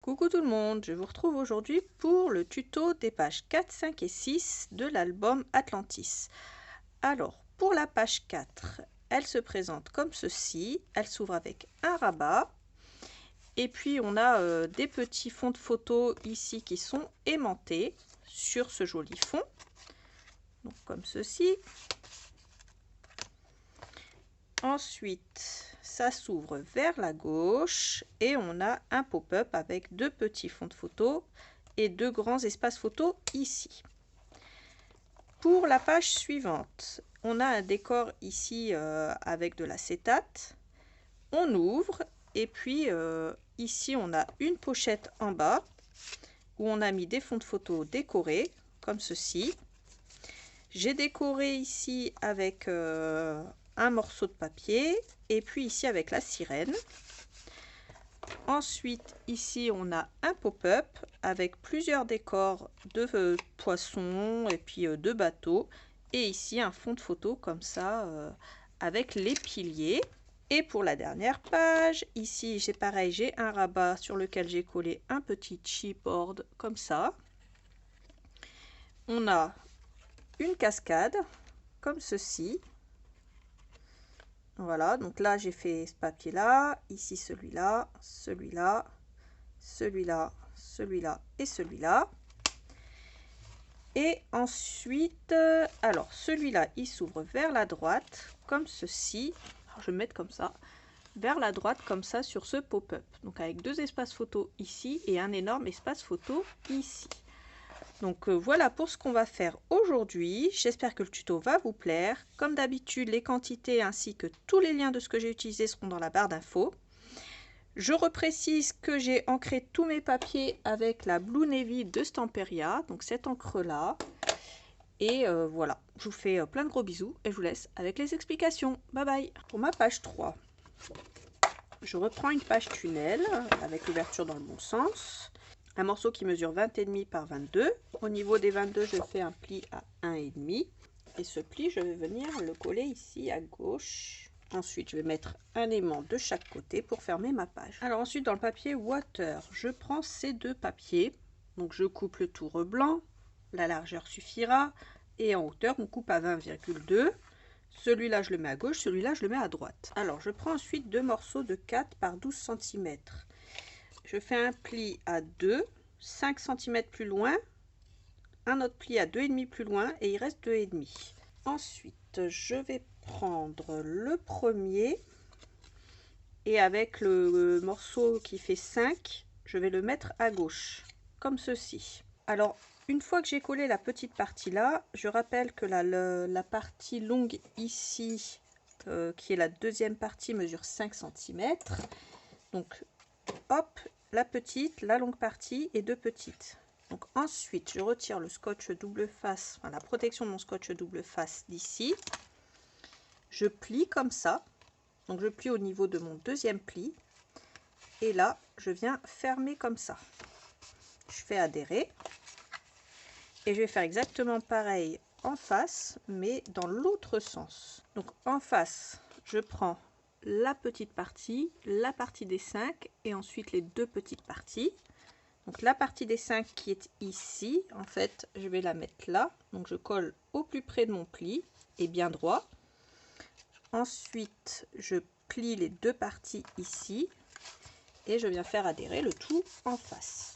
Coucou tout le monde, je vous retrouve aujourd'hui pour le tuto des pages 4, 5 et 6 de l'album Atlantis. Alors, pour la page 4, elle se présente comme ceci, elle s'ouvre avec un rabat, et puis on a des petits fonds de photo ici qui sont aimantés sur ce joli fond, donc comme ceci. Ensuite, ça s'ouvre vers la gauche et on a un pop-up avec deux petits fonds de photo et deux grands espaces photo ici. Pour la page suivante, on a un décor ici avec de l'acétate. On ouvre et puis ici on a une pochette en bas où on a mis des fonds de photo décorés comme ceci. J'ai décoré ici avec un morceau de papier et puis ici avec la sirène. Ensuite ici on a un pop-up avec plusieurs décors de poissons et puis de bateaux, et ici un fond de photo comme ça avec les piliers. Et pour la dernière page, ici j'ai un rabat sur lequel j'ai collé un petit chipboard comme ça. On a une cascade comme ceci. Voilà, donc là j'ai fait ce papier là, ici celui-là, celui-là, celui-là, celui-là et celui-là. Et ensuite, alors celui-là il s'ouvre vers la droite comme ceci. Alors, je vais me mettre comme ça, vers la droite comme ça sur ce pop-up. Donc avec deux espaces photo ici et un énorme espace photo ici. Donc voilà pour ce qu'on va faire aujourd'hui. J'espère que le tuto va vous plaire. Comme d'habitude, les quantités ainsi que tous les liens de ce que j'ai utilisé seront dans la barre d'infos. Je reprécise que j'ai ancré tous mes papiers avec la Blue Navy de Stamperia, donc cette encre là. Et voilà, je vous fais plein de gros bisous et je vous laisse avec les explications. Bye bye. Pour ma page 3, je reprends une page tunnel avec l'ouverture dans le bon sens. Un morceau qui mesure 20,5 par 22. Au niveau des 22, je fais un pli à 1,5. Et ce pli, je vais venir le coller ici à gauche. Ensuite, je vais mettre un aimant de chaque côté pour fermer ma page. Alors ensuite, dans le papier water, je prends ces deux papiers. Donc je coupe le tour blanc. La largeur suffira. Et en hauteur, on coupe à 20,2. Celui-là, je le mets à gauche. Celui-là, je le mets à droite. Alors, je prends ensuite deux morceaux de 4 par 12 cm. Je fais un pli à 2, 5 cm plus loin, un autre pli à 2,5 plus loin et il reste 2,5. Ensuite, je vais prendre le premier et avec le morceau qui fait 5, je vais le mettre à gauche, comme ceci. Alors, une fois que j'ai collé la petite partie là, je rappelle que la partie longue ici, qui est la deuxième partie, mesure 5 cm. Donc, hop, la petite, la longue partie et deux petites. Donc ensuite, je retire le scotch double face, enfin, la protection de mon scotch double face d'ici. Je plie comme ça. Donc je plie au niveau de mon deuxième pli. Et là, je viens fermer comme ça. Je fais adhérer. Et je vais faire exactement pareil en face, mais dans l'autre sens. Donc en face, je prends la petite partie, la partie des 5 et ensuite les deux petites parties. Donc la partie des 5 qui est ici, en fait, je vais la mettre là. Donc je colle au plus près de mon pli et bien droit. Ensuite, je plie les deux parties ici et je viens faire adhérer le tout en face.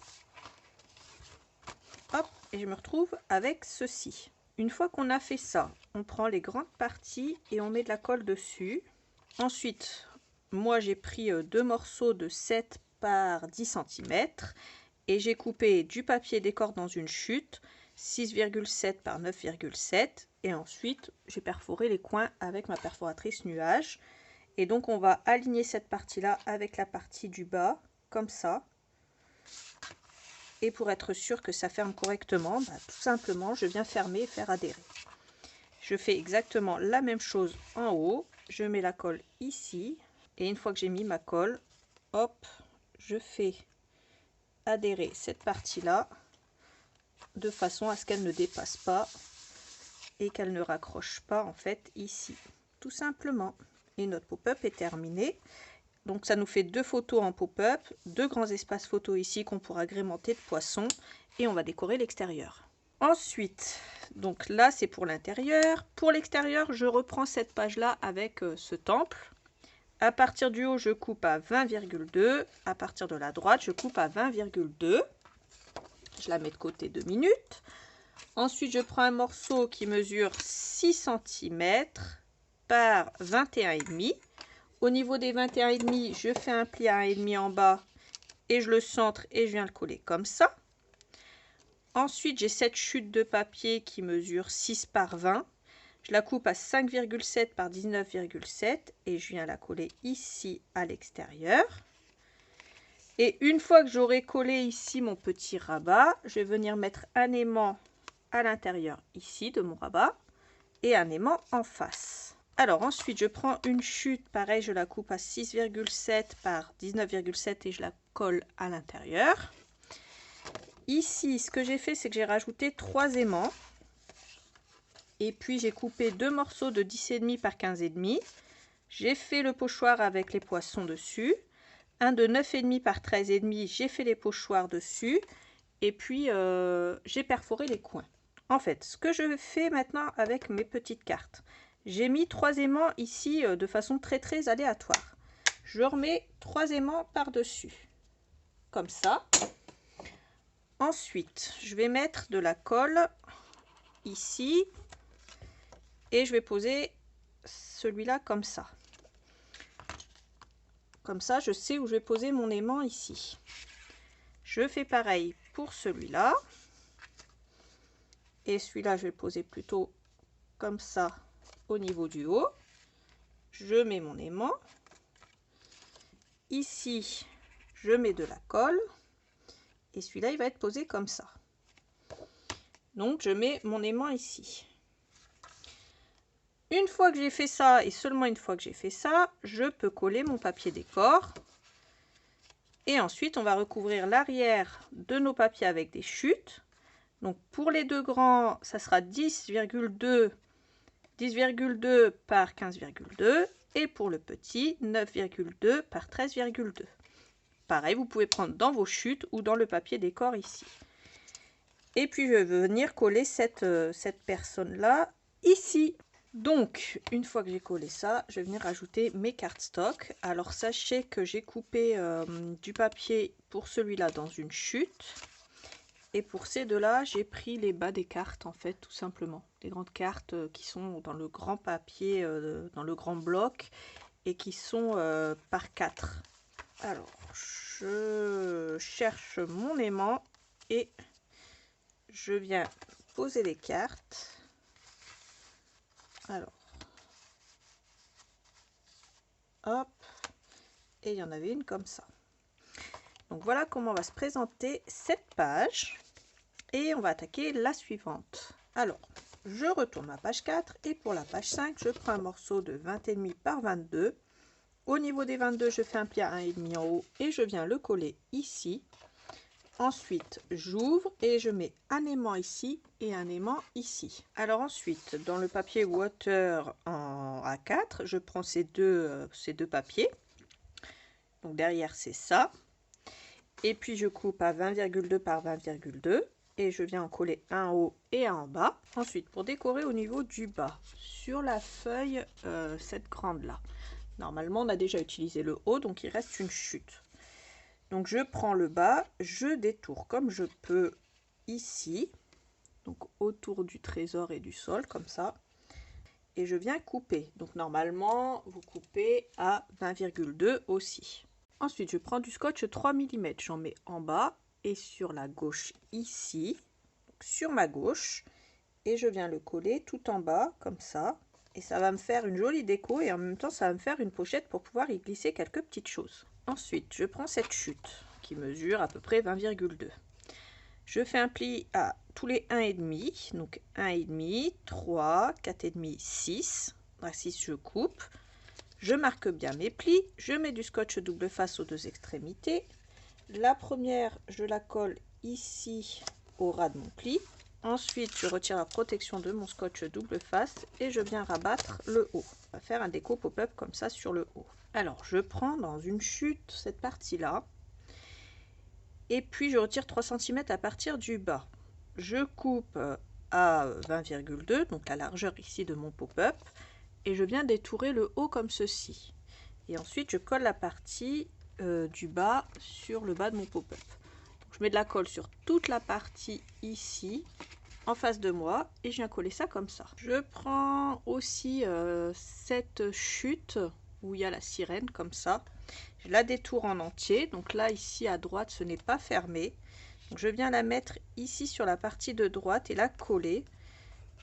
Hop, et je me retrouve avec ceci. Une fois qu'on a fait ça, on prend les grandes parties et on met de la colle dessus. Ensuite, moi j'ai pris deux morceaux de 7 par 10 cm. Et j'ai coupé du papier décor dans une chute, 6,7 par 9,7. Et ensuite, j'ai perforé les coins avec ma perforatrice nuage. Et donc, on va aligner cette partie-là avec la partie du bas, comme ça. Et pour être sûr que ça ferme correctement, tout simplement, je viens fermer et faire adhérer. Je fais exactement la même chose en haut. Je mets la colle ici. Et une fois que j'ai mis ma colle, hop, je fais adhérer cette partie là de façon à ce qu'elle ne dépasse pas et qu'elle ne raccroche pas en fait ici, tout simplement. Et notre pop-up est terminé. Donc ça nous fait 2 photos en pop-up, 2 grands espaces photos ici qu'on pourra agrémenter de poissons et on va décorer l'extérieur. Ensuite, donc là c'est pour l'intérieur. Pour l'extérieur, je reprends cette page-là avec ce temple. À partir du haut, je coupe à 20,2. À partir de la droite, je coupe à 20,2. Je la mets de côté 2 minutes. Ensuite, je prends un morceau qui mesure 6 cm par 21,5. Au niveau des 21,5, je fais un pli à 1,5 en bas et je le centre et je viens le coller comme ça. Ensuite, j'ai cette chute de papier qui mesure 6 par 20. Je la coupe à 5,7 par 19,7 et je viens la coller ici à l'extérieur. Et une fois que j'aurai collé ici mon petit rabat, je vais venir mettre un aimant à l'intérieur ici de mon rabat et un aimant en face. Alors ensuite, je prends une chute, pareil, je la coupe à 6,7 par 19,7 et je la colle à l'intérieur. Ici, ce que j'ai fait, c'est que j'ai rajouté 3 aimants. Et puis j'ai coupé 2 morceaux de 10,5 par 15,5. J'ai fait le pochoir avec les poissons dessus. Un de 9,5 par 13,5, j'ai fait les pochoirs dessus. Et puis j'ai perforé les coins. En fait, ce que je fais maintenant avec mes petites cartes, j'ai mis 3 aimants ici de façon très aléatoire. Je remets 3 aimants par-dessus, comme ça. Ensuite, je vais mettre de la colle ici. Et je vais poser celui-là comme ça. Comme ça, je sais où je vais poser mon aimant ici. Je fais pareil pour celui-là. Et celui-là, je vais le poser plutôt comme ça au niveau du haut. Je mets mon aimant. Ici, je mets de la colle. Et celui-là, il va être posé comme ça. Donc, je mets mon aimant ici. Une fois que j'ai fait ça, et seulement une fois que j'ai fait ça, je peux coller mon papier décor. Et ensuite, on va recouvrir l'arrière de nos papiers avec des chutes. Donc pour les 2 grands, ça sera 10,2 par 15,2. Et pour le petit, 9,2 par 13,2. Pareil, vous pouvez prendre dans vos chutes ou dans le papier décor ici. Et puis je vais venir coller cette personne-là ici. Donc, une fois que j'ai collé ça, je vais venir ajouter mes cardstock. Alors, sachez que j'ai coupé du papier pour celui-là dans une chute. Et pour ces deux-là, j'ai pris les bas des cartes, en fait, tout simplement. Les grandes cartes qui sont dans le grand papier, dans le grand bloc, et qui sont par 4. Alors, je cherche mon aimant et je viens poser les cartes. Alors, hop, et il y en avait une comme ça. Donc voilà comment va se présenter cette page. Et on va attaquer la suivante. Alors, je retourne ma page 4 et pour la page 5, je prends un morceau de 20,5 par 22. Au niveau des 22, je fais un pli à 1,5 en haut et je viens le coller ici. Ensuite, j'ouvre et je mets un aimant ici et un aimant ici. Alors ensuite, dans le papier water en A4, je prends ces deux papiers. Donc derrière, c'est ça. Et puis, je coupe à 20,2 par 20,2. Et je viens en coller un en haut et un en bas. Ensuite, pour décorer au niveau du bas, sur la feuille, cette grande-là. Normalement, on a déjà utilisé le haut, donc il reste une chute. Donc je prends le bas, je détourne comme je peux ici, donc autour du trésor et du sol, comme ça. Et je viens couper. Donc normalement, vous coupez à 20,2 aussi. Ensuite, je prends du scotch 3 mm, j'en mets en bas et sur la gauche ici, donc sur ma gauche. Et je viens le coller tout en bas, comme ça. Et ça va me faire une jolie déco et en même temps, ça va me faire une pochette pour pouvoir y glisser quelques petites choses. Ensuite, je prends cette chute qui mesure à peu près 20,2. Je fais un pli à tous les 1,5, donc 1,5, 3, 4,5, 6. À 6, je coupe. Je marque bien mes plis. Je mets du scotch double face aux deux extrémités. La première, je la colle ici au ras de mon pli. Ensuite, je retire la protection de mon scotch double face et je viens rabattre le haut. On va faire un déco pop-up comme ça sur le haut. Alors, je prends dans une chute cette partie-là. Et puis, je retire 3 cm à partir du bas. Je coupe à 20,2, donc la largeur ici de mon pop-up. Et je viens détourer le haut comme ceci. Et ensuite, je colle la partie du bas sur le bas de mon pop-up. Je mets de la colle sur toute la partie ici, en face de moi, et je viens coller ça comme ça. Je prends aussi cette chute où il y a la sirène, comme ça. Je la détourne en entier. Donc là, ici à droite, ce n'est pas fermé. Donc je viens la mettre ici sur la partie de droite et la coller.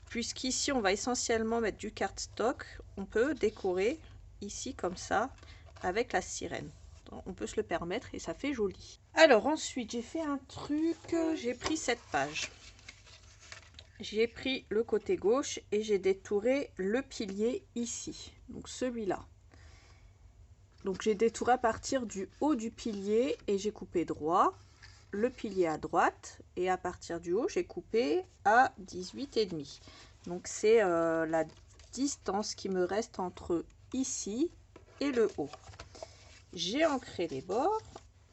Puisqu'ici, on va essentiellement mettre du cardstock, on peut décorer ici comme ça avec la sirène. On peut se le permettre et ça fait joli. Alors ensuite, j'ai fait un truc, j'ai pris cette page. J'ai pris le côté gauche et j'ai détouré le pilier ici, donc celui-là. Donc j'ai détouré à partir du haut du pilier et j'ai coupé droit, le pilier à droite, et à partir du haut, j'ai coupé à 18,5. Donc c'est la distance qui me reste entre ici et le haut. J'ai ancré les bords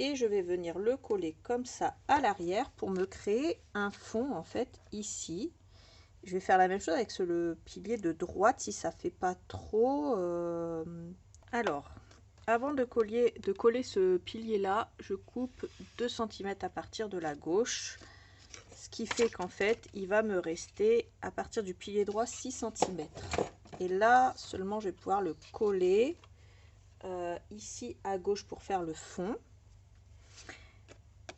et je vais venir le coller comme ça à l'arrière pour me créer un fond en fait ici. Je vais faire la même chose avec le pilier de droite si ça fait pas trop. Alors, avant de coller ce pilier là, je coupe 2 cm à partir de la gauche. Ce qui fait qu'en fait, il va me rester à partir du pilier droit 6 cm. Et là, seulement, je vais pouvoir le coller ici à gauche pour faire le fond.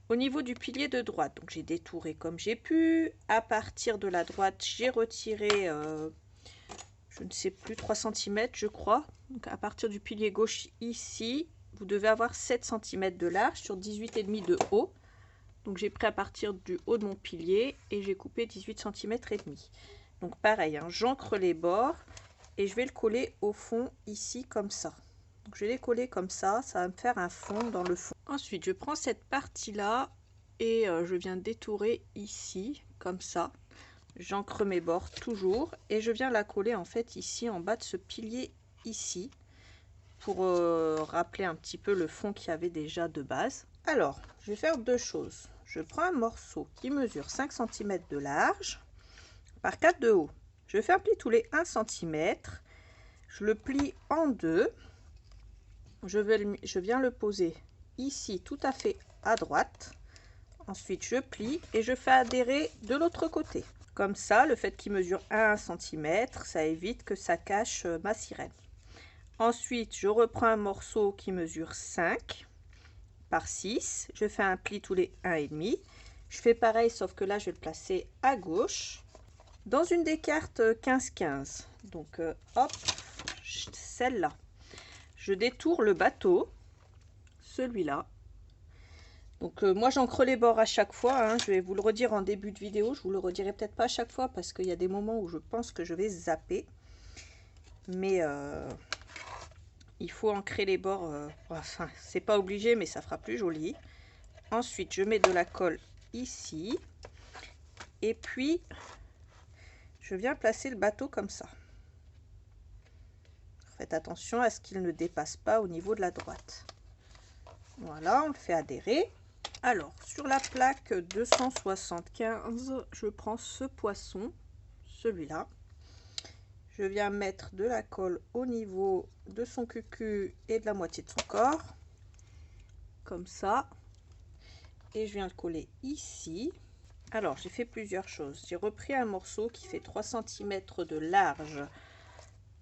Au niveau du pilier de droite, donc j'ai détouré comme j'ai pu. À partir de la droite, j'ai retiré, je ne sais plus, 3 cm je crois. Donc à partir du pilier gauche ici, vous devez avoir 7 cm de large sur 18,5 de haut. Donc j'ai pris à partir du haut de mon pilier et j'ai coupé 18 cm et demi. Donc pareil, hein, j'ancre les bords et je vais le coller au fond ici comme ça. Donc je vais les coller comme ça va me faire un fond dans le fond. Ensuite, je prends cette partie-là et je viens détourer ici comme ça. J'ancre mes bords toujours et je viens la coller en fait ici en bas de ce pilier ici pour rappeler un petit peu le fond qu'il y avait déjà de base. Alors, je vais faire deux choses. Je prends un morceau qui mesure 5 cm de large par 4 de haut. Je fais un pli tous les 1 cm. Je le plie en deux. Je viens le poser ici tout à fait à droite. Ensuite, je plie et je fais adhérer de l'autre côté. Comme ça, le fait qu'il mesure 1 cm, ça évite que ça cache ma sirène. Ensuite, je reprends un morceau qui mesure 5 par 6. Je fais un pli tous les 1,5. Je fais pareil, sauf que là, je vais le placer à gauche. Dans une des cartes 15-15. Donc, hop, celle-là. Je détourne le bateau, celui-là. Donc, moi, j'encre les bords à chaque fois. Hein. Je vais vous le redire en début de vidéo. Je vous le redirai peut-être pas à chaque fois parce qu'il y a des moments où je pense que je vais zapper. Mais il faut ancrer les bords. Enfin, c'est pas obligé, mais ça fera plus joli. Ensuite, je mets de la colle ici. Et puis, je viens placer le bateau comme ça. Faites attention à ce qu'il ne dépasse pas au niveau de la droite. Voilà, on le fait adhérer. Alors, sur la plaque 275, je prends ce poisson, celui-là. Je viens mettre de la colle au niveau de son cucu et de la moitié de son corps. Comme ça. Et je viens le coller ici. Alors, j'ai fait plusieurs choses. J'ai repris un morceau qui fait 3 cm de large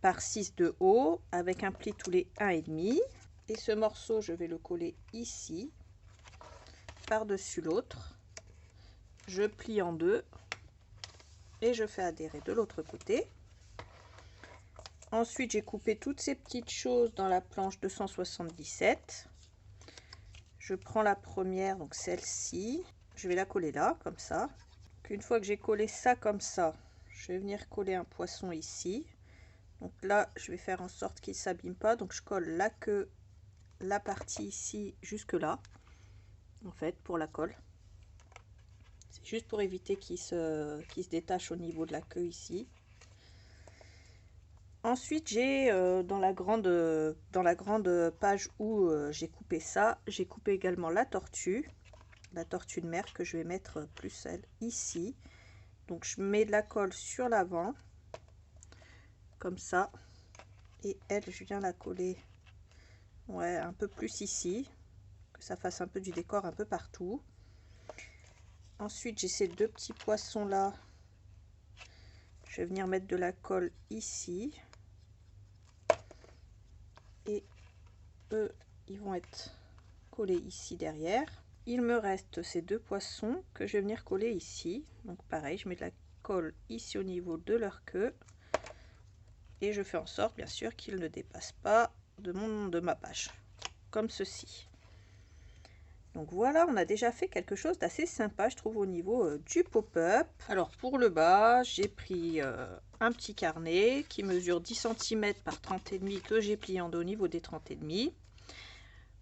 par 6 de haut avec un pli tous les 1,5. Et ce morceau, je vais le coller ici, par-dessus l'autre. Je plie en deux et je fais adhérer de l'autre côté. Ensuite, j'ai coupé toutes ces petites choses dans la planche 277. Je prends la première, donc celle-ci. Je vais la coller là, comme ça. Une fois que j'ai collé ça comme ça, je vais venir coller un poisson ici. Donc là, je vais faire en sorte qu'il ne s'abîme pas. Donc je colle la queue, la partie ici jusque là, en fait, pour la colle. C'est juste pour éviter qu'il se détache au niveau de la queue ici. Ensuite, j'ai dans la grande page où j'ai coupé ça, j'ai coupé également la tortue de mer que je vais mettre plus elle ici. Donc je mets de la colle sur l'avant, comme ça, et elle, je viens la coller, ouais, un peu plus ici, que ça fasse un peu du décor un peu partout. Ensuite, j'ai ces deux petits poissons là, je vais venir mettre de la colle ici. Et eux, ils vont être collés ici derrière. Il me reste ces deux poissons que je vais venir coller ici. Donc pareil, je mets de la colle ici au niveau de leur queue. Et je fais en sorte, bien sûr, qu'ils ne dépassent pas de ma page. Comme ceci. Donc voilà, on a déjà fait quelque chose d'assez sympa, je trouve, au niveau du pop-up. Alors pour le bas, j'ai pris un petit carnet qui mesure 10 cm par 30,5 que j'ai plié en deux au niveau des 30,5.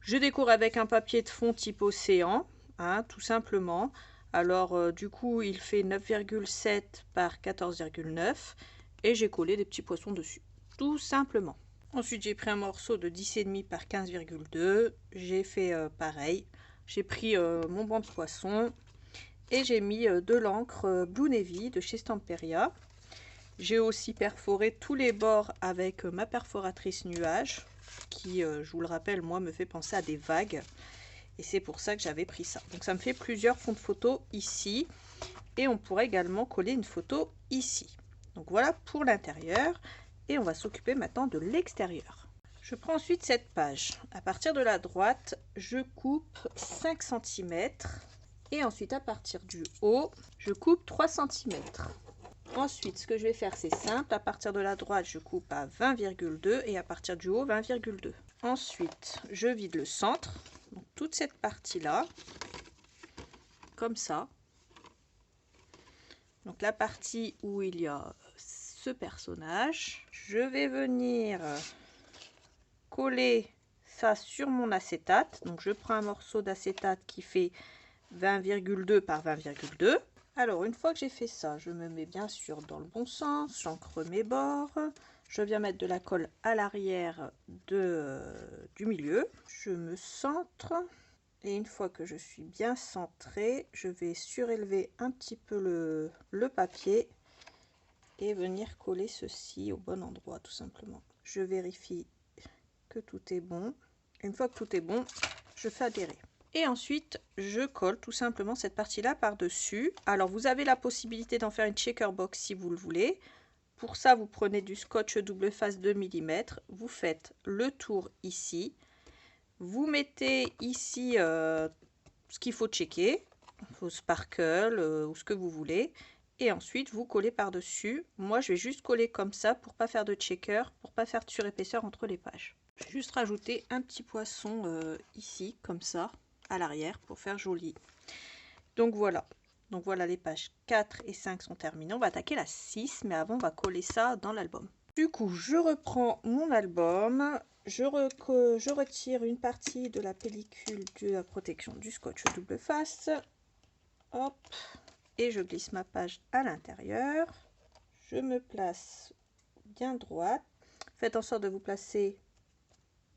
Je décore avec un papier de fond type océan, hein, tout simplement. Alors du coup, il fait 9,7 par 14,9 et j'ai collé des petits poissons dessus, tout simplement. Ensuite, j'ai pris un morceau de 10,5 par 15,2. J'ai fait pareil. J'ai pris mon banc de poisson et j'ai mis de l'encre Blue Navy de chez Stamperia. J'ai aussi perforé tous les bords avec ma perforatrice nuage qui, je vous le rappelle, moi me fait penser à des vagues. Et c'est pour ça que j'avais pris ça. Donc ça me fait plusieurs fonds de photo ici. Et on pourrait également coller une photo ici. Donc voilà pour l'intérieur. Et on va s'occuper maintenant de l'extérieur. Je prends ensuite cette page. À partir de la droite, je coupe 5 cm. Et ensuite, à partir du haut, je coupe 3 cm. Ensuite, ce que je vais faire, c'est simple. À partir de la droite, je coupe à 20,2 et à partir du haut, 20,2. Ensuite, je vide le centre. Donc, toute cette partie-là, comme ça. Donc, la partie où il y a ce personnage. Je vais venir coller ça sur mon acétate. Donc je prends un morceau d'acétate qui fait 20,2 par 20,2. Alors une fois que j'ai fait ça, je me mets bien sûr dans le bon sens, j'encre mes bords, je viens mettre de la colle à l'arrière du milieu, je me centre et une fois que je suis bien centrée, je vais surélever un petit peu le papier et venir coller ceci au bon endroit tout simplement. Je vérifie que tout est bon. Une fois que tout est bon, je fais adhérer. Et ensuite, je colle tout simplement cette partie-là par-dessus. Alors, vous avez la possibilité d'en faire une checker box si vous le voulez. Pour ça, vous prenez du scotch double face 2 mm. Vous faites le tour ici. Vous mettez ici ce qu'il faut checker. Vos sparkles ou ce que vous voulez. Et ensuite, vous collez par-dessus. Moi, je vais juste coller comme ça pour pas faire de checker, pour pas faire de surépaisseur entre les pages. Je vais juste rajouter un petit poisson ici, comme ça, à l'arrière, pour faire joli. Donc voilà. Donc voilà, les pages 4 et 5 sont terminées. On va attaquer la 6, mais avant, on va coller ça dans l'album. Du coup, je reprends mon album. Je retire une partie de la pellicule de la protection du scotch double face. Hop. Et je glisse ma page à l'intérieur. Je me place bien droite. Faites en sorte de vous placer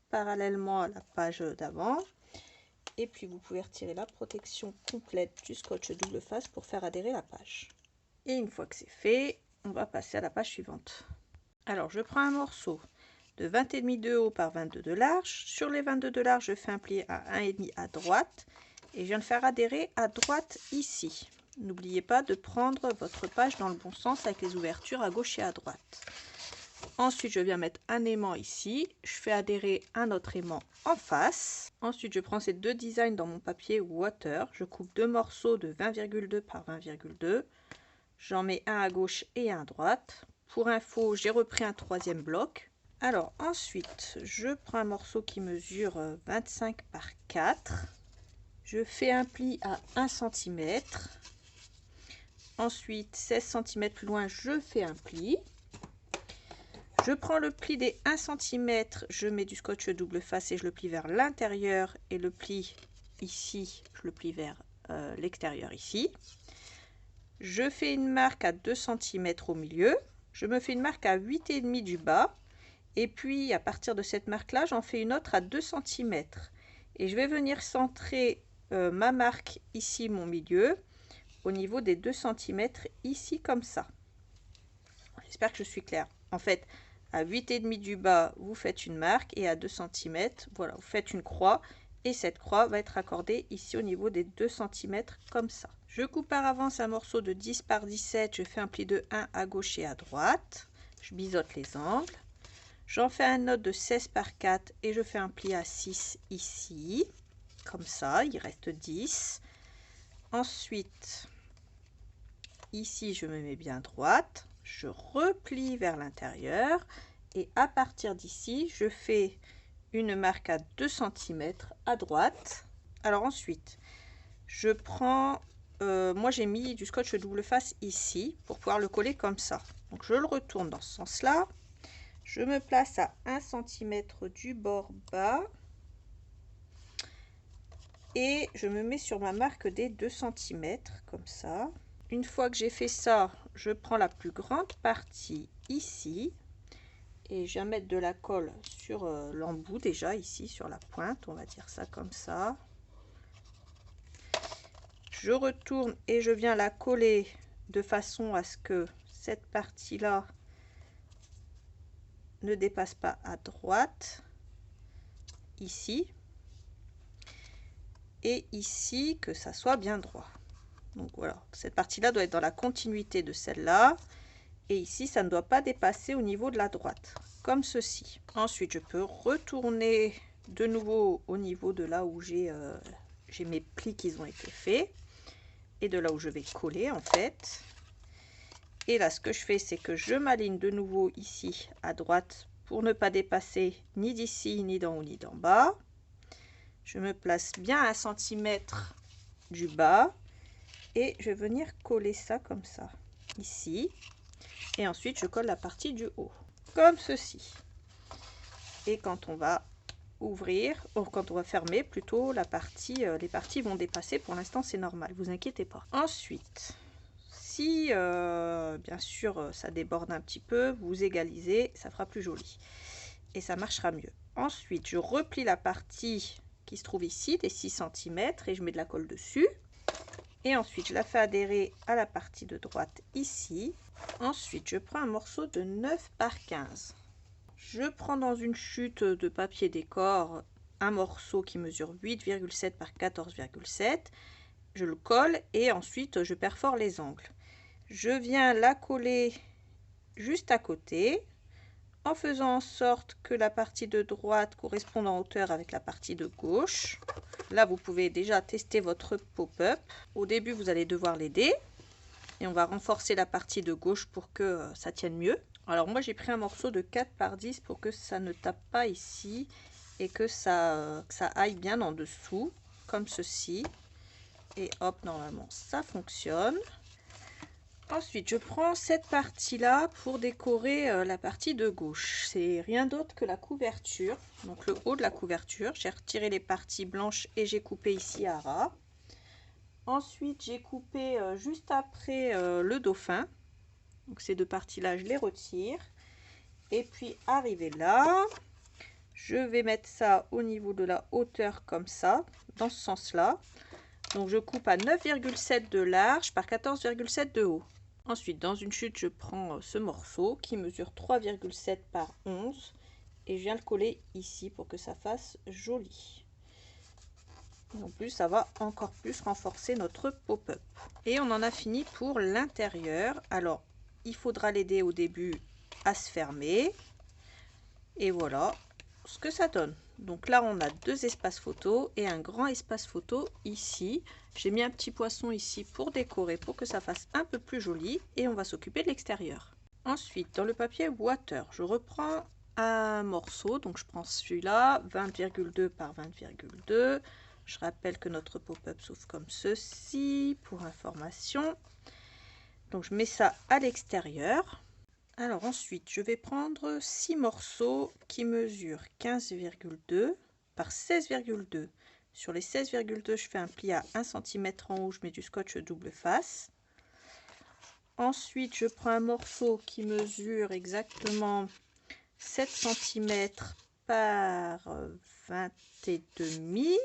parallèlement à la page d'avant. Et puis vous pouvez retirer la protection complète du scotch double face pour faire adhérer la page. Et une fois que c'est fait, on va passer à la page suivante. Alors je prends un morceau de 20,5 de haut par 22 de large. Sur les 22 de large, je fais un pli à 1,5 à droite. Et je viens de faire adhérer à droite ici. N'oubliez pas de prendre votre page dans le bon sens avec les ouvertures à gauche et à droite. Ensuite, je viens mettre un aimant ici. Je fais adhérer un autre aimant en face. Ensuite, je prends ces deux designs dans mon papier water. Je coupe deux morceaux de 20,2 par 20,2. J'en mets un à gauche et un à droite. Pour info, j'ai repris un troisième bloc. Alors ensuite, je prends un morceau qui mesure 25 par 4. Je fais un pli à 1 cm. Ensuite, 16 cm plus loin, je fais un pli. Je prends le pli des 1 cm, je mets du scotch double face et je le plie vers l'intérieur. Et le pli ici, je le plie vers l'extérieur ici. Je fais une marque à 2 cm au milieu. Je me fais une marque à 8,5 du bas. Et puis, à partir de cette marque-là, j'en fais une autre à 2 cm. Et je vais venir centrer ma marque ici, mon milieu, au niveau des 2 cm, ici, comme ça. J'espère que je suis claire. En fait, à 8,5 du bas, vous faites une marque et à 2 cm, voilà, vous faites une croix. Et cette croix va être accordée ici au niveau des 2 cm, comme ça. Je coupe par avance un morceau de 10 par 17, je fais un pli de 1 à gauche et à droite. Je biseaute les angles. J'en fais un autre de 16 par 4 et je fais un pli à 6 ici, comme ça, il reste 10. Ensuite, ici, je me mets bien droite, je replie vers l'intérieur et à partir d'ici, je fais une marque à 2 cm à droite. Alors ensuite, je prends, moi j'ai mis du scotch double face ici pour pouvoir le coller comme ça. Donc je le retourne dans ce sens-là. Je me place à 1 cm du bord bas et je me mets sur ma marque des 2 cm comme ça. Une fois que j'ai fait ça, je prends la plus grande partie ici et je viens mettre de la colle sur l'embout déjà ici sur la pointe, on va dire ça comme ça. Je retourne et je viens la coller de façon à ce que cette partie-là ne dépasse pas à droite, ici, et ici, que ça soit bien droit. Donc voilà, cette partie-là doit être dans la continuité de celle-là, et ici, ça ne doit pas dépasser au niveau de la droite, comme ceci. Ensuite, je peux retourner de nouveau au niveau de là où j'ai mes plis qui ont été faits, et de là où je vais coller en fait. Et là, ce que je fais, c'est que je m'aligne de nouveau ici à droite pour ne pas dépasser ni d'ici, ni d'en haut, ni d'en bas. Je me place bien à 1 cm du bas et je vais venir coller ça comme ça, ici. Et ensuite, je colle la partie du haut, comme ceci. Et quand on va ouvrir, ou quand on va fermer plutôt, la partie, les parties vont dépasser. Pour l'instant, c'est normal, vous inquiétez pas. Ensuite, si bien sûr ça déborde un petit peu, vous égalisez, ça fera plus joli et ça marchera mieux. Ensuite, je replie la partie qui se trouve ici des 6 cm et je mets de la colle dessus. Et ensuite, je la fais adhérer à la partie de droite ici. Ensuite, je prends un morceau de 9 par 15. Je prends dans une chute de papier décor un morceau qui mesure 8,7 par 14,7. Je le colle et ensuite je perfore les angles. Je viens la coller juste à côté en faisant en sorte que la partie de droite corresponde en hauteur avec la partie de gauche. Là, vous pouvez déjà tester votre pop-up. Au début, vous allez devoir l'aider et on va renforcer la partie de gauche pour que ça tienne mieux. Alors moi, j'ai pris un morceau de 4 par 10 pour que ça ne tape pas ici et que ça aille bien en dessous, comme ceci. Et hop, normalement ça fonctionne. Ensuite, je prends cette partie-là pour décorer la partie de gauche. C'est rien d'autre que la couverture, donc le haut de la couverture. J'ai retiré les parties blanches et j'ai coupé ici à ras. Ensuite, j'ai coupé juste après le dauphin. Donc ces deux parties-là, je les retire. Et puis, arrivé là, je vais mettre ça au niveau de la hauteur comme ça, dans ce sens-là. Donc je coupe à 9,7 de large par 14,7 de haut. Ensuite, dans une chute, je prends ce morceau qui mesure 3,7 par 11 et je viens le coller ici pour que ça fasse joli. Et en plus, ça va encore plus renforcer notre pop-up. Et on en a fini pour l'intérieur. Alors, il faudra l'aider au début à se fermer. Et voilà ce que ça donne. Donc là, on a deux espaces photo et un grand espace photo ici. J'ai mis un petit poisson ici pour décorer, pour que ça fasse un peu plus joli. Et on va s'occuper de l'extérieur. Ensuite, dans le papier water, je reprends un morceau. Donc je prends celui-là, 20,2 par 20,2. Je rappelle que notre pop-up s'ouvre comme ceci, pour information. Donc je mets ça à l'extérieur. Alors ensuite, je vais prendre 6 morceaux qui mesurent 15,2 par 16,2. Sur les 16,2, je fais un pli à 1 cm en haut, je mets du scotch double face. Ensuite, je prends un morceau qui mesure exactement 7 cm par 20,5.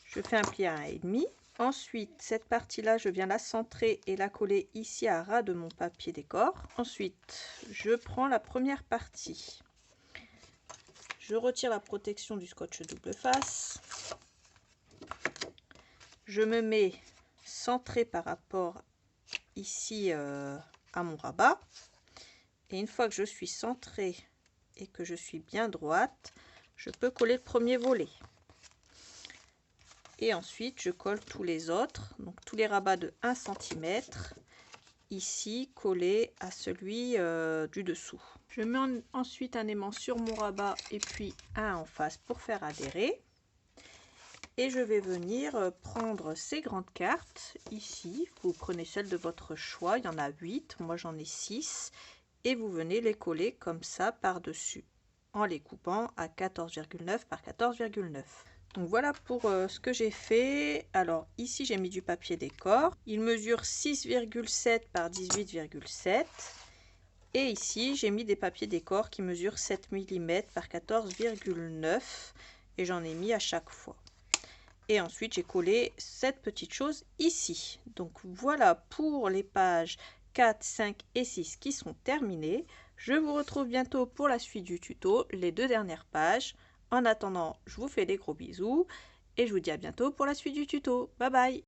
Je fais un pli à 1,5. Ensuite, cette partie-là, je viens la centrer et la coller ici à ras de mon papier décor. Ensuite, je prends la première partie. Je retire la protection du scotch double face. Je me mets centré par rapport ici à mon rabat. Et une fois que je suis centrée et que je suis bien droite, je peux coller le premier volet. Et ensuite, je colle tous les autres, donc tous les rabats de 1 cm, ici collés à celui du dessous. Je mets ensuite un aimant sur mon rabat et puis un en face pour faire adhérer. Et je vais venir prendre ces grandes cartes ici. Vous prenez celle de votre choix, il y en a 8, moi j'en ai 6. Et vous venez les coller comme ça par-dessus en les coupant à 14,9 par 14,9. Donc voilà pour ce que j'ai fait. Alors ici j'ai mis du papier décor, il mesure 6,7 par 18,7 et ici j'ai mis des papiers décor qui mesurent 7 mm par 14,9 et j'en ai mis à chaque fois. Et ensuite j'ai collé cette petite chose ici. Donc voilà pour les pages 4, 5 et 6 qui sont terminées. Je vous retrouve bientôt pour la suite du tuto, les 2 dernières pages. En attendant, je vous fais des gros bisous et je vous dis à bientôt pour la suite du tuto. Bye bye!